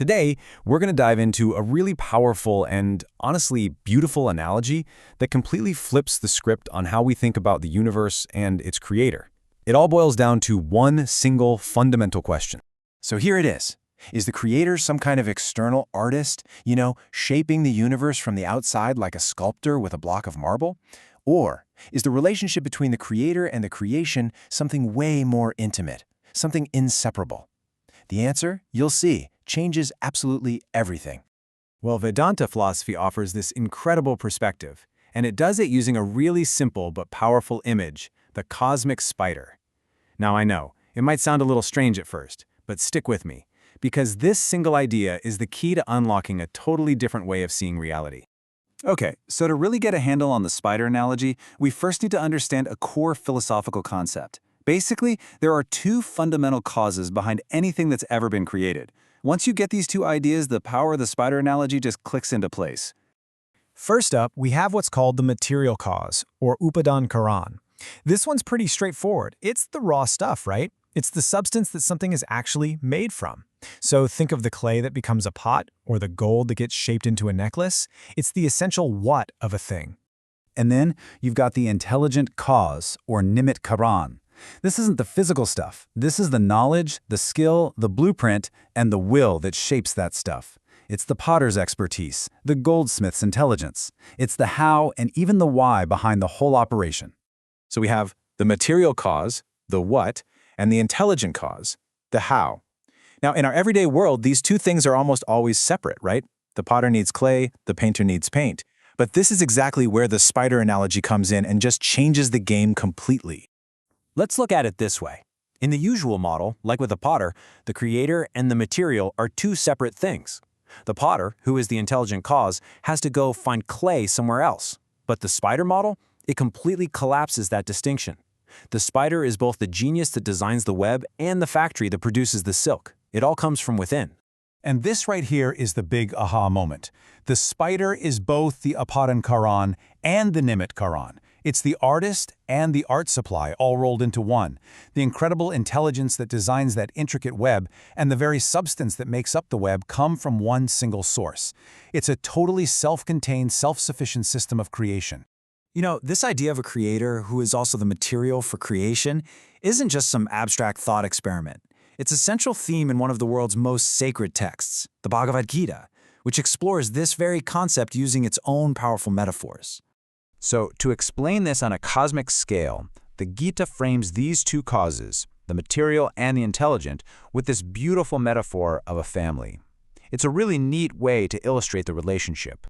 Today, we're going to dive into a really powerful and honestly beautiful analogy that completely flips the script on how we think about the universe and its creator. It all boils down to one single fundamental question. So here it is. Is the creator some kind of external artist, shaping the universe from the outside like a sculptor with a block of marble? Or is the relationship between the creator and the creation something way more intimate, something inseparable? The answer, you'll see, changes absolutely everything. Well, Vedanta philosophy offers this incredible perspective, and it does it using a really simple but powerful image, the cosmic spider. Now I know, it might sound a little strange at first, but stick with me, because this single idea is the key to unlocking a totally different way of seeing reality. Okay, so to really get a handle on the spider analogy, we first need to understand a core philosophical concept. Basically, there are two fundamental causes behind anything that's ever been created. Once you get these two ideas, the power of the spider analogy just clicks into place. First up, we have what's called the material cause, or upadan karan. This one's pretty straightforward. It's the raw stuff, right? It's the substance that something is actually made from. So think of the clay that becomes a pot, or the gold that gets shaped into a necklace. It's the essential what of a thing. And then you've got the intelligent cause, or nimit karan. This isn't the physical stuff. This is the knowledge, the skill, the blueprint, and the will that shapes that stuff. It's the potter's expertise, the goldsmith's intelligence. It's the how and even the why behind the whole operation. So we have the material cause, the what, and the intelligent cause, the how. Now, in our everyday world, these two things are almost always separate, right? The potter needs clay, the painter needs paint. But this is exactly where the spider analogy comes in and just changes the game completely. Let's look at it this way. In the usual model, like with a potter, the creator and the material are two separate things. The potter, who is the intelligent cause, has to go find clay somewhere else. But the spider model, it completely collapses that distinction. The spider is both the genius that designs the web and the factory that produces the silk. It all comes from within. And this right here is the big aha moment. The spider is both the upadan karan and the nimit karan. It's the artist and the art supply all rolled into one, the incredible intelligence that designs that intricate web and the very substance that makes up the web come from one single source. It's a totally self-contained, self-sufficient system of creation. This idea of a creator who is also the material for creation isn't just some abstract thought experiment. It's a central theme in one of the world's most sacred texts, the Bhagavad Gita, which explores this very concept using its own powerful metaphors. So, to explain this on a cosmic scale, the Gita frames these two causes, the material and the intelligent, with this beautiful metaphor of a family. It's a really neat way to illustrate the relationship.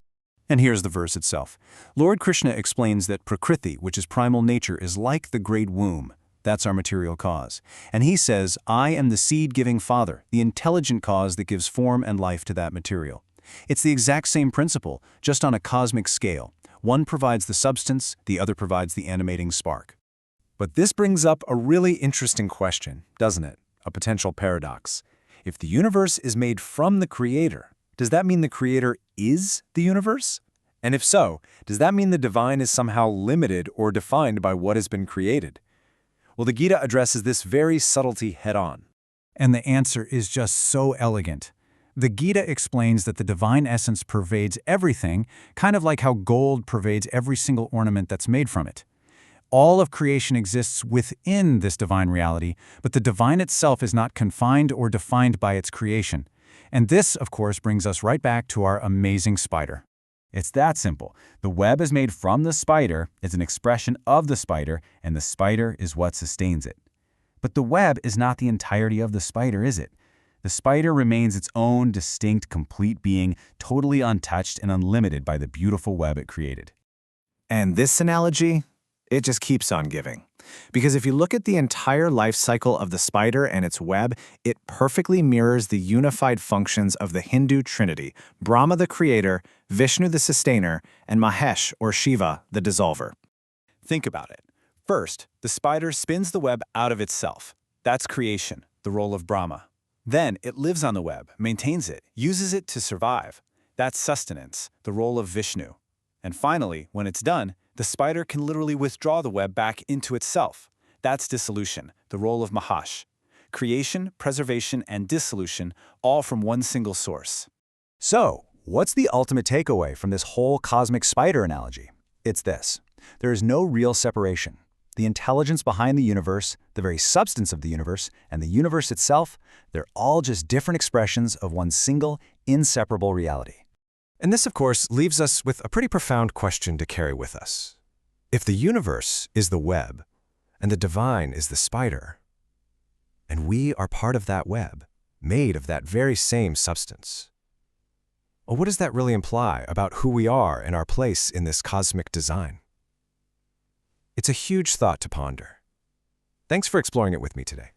And here's the verse itself. Lord Krishna explains that Prakriti, which is primal nature, is like the great womb. That's our material cause. And he says, I am the seed-giving father, the intelligent cause that gives form and life to that material. It's the exact same principle, just on a cosmic scale. One provides the substance, the other provides the animating spark. But this brings up a really interesting question, doesn't it? A potential paradox. If the universe is made from the creator, does that mean the creator is the universe? And if so, does that mean the divine is somehow limited or defined by what has been created? Well, the Gita addresses this very subtlety head-on. And the answer is just so elegant. The Gita explains that the divine essence pervades everything, kind of like how gold pervades every single ornament that's made from it. All of creation exists within this divine reality, but the divine itself is not confined or defined by its creation. And this, of course, brings us right back to our amazing spider. It's that simple. The web is made from the spider, it's an expression of the spider, and the spider is what sustains it. But the web is not the entirety of the spider, is it? The spider remains its own distinct, complete being, totally untouched and unlimited by the beautiful web it created. And this analogy, it just keeps on giving. Because if you look at the entire life cycle of the spider and its web, it perfectly mirrors the unified functions of the Hindu trinity, Brahma the creator, Vishnu the sustainer, and Mahesh or Shiva the dissolver. Think about it. First, the spider spins the web out of itself. That's creation, the role of Brahma. Then it lives on the web, maintains it, uses it to survive. That's sustenance, the role of Vishnu. And finally, when it's done, the spider can literally withdraw the web back into itself. That's dissolution, the role of Mahesh. Creation, preservation, and dissolution, all from one single source. So, what's the ultimate takeaway from this whole cosmic spider analogy? It's this. There is no real separation. The intelligence behind the universe, the very substance of the universe, and the universe itself, they're all just different expressions of one single, inseparable reality. And this, of course, leaves us with a pretty profound question to carry with us. If the universe is the web, and the divine is the spider, and we are part of that web, made of that very same substance, well, what does that really imply about who we are and our place in this cosmic design? It's a huge thought to ponder. Thanks for exploring it with me today.